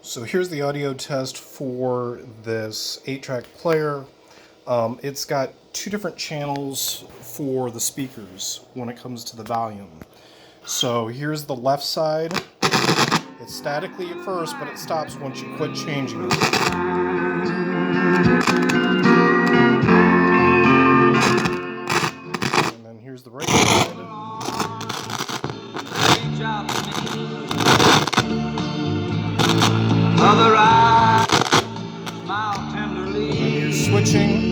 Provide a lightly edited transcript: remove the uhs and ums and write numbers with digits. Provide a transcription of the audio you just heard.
So here's the audio test for this 8-track player. It's got two different channels for the speakers when it comes to the volume. So here's the left side. It's statically at first, but it stops once you quit changing it. And then here's the right side. And then you're switching.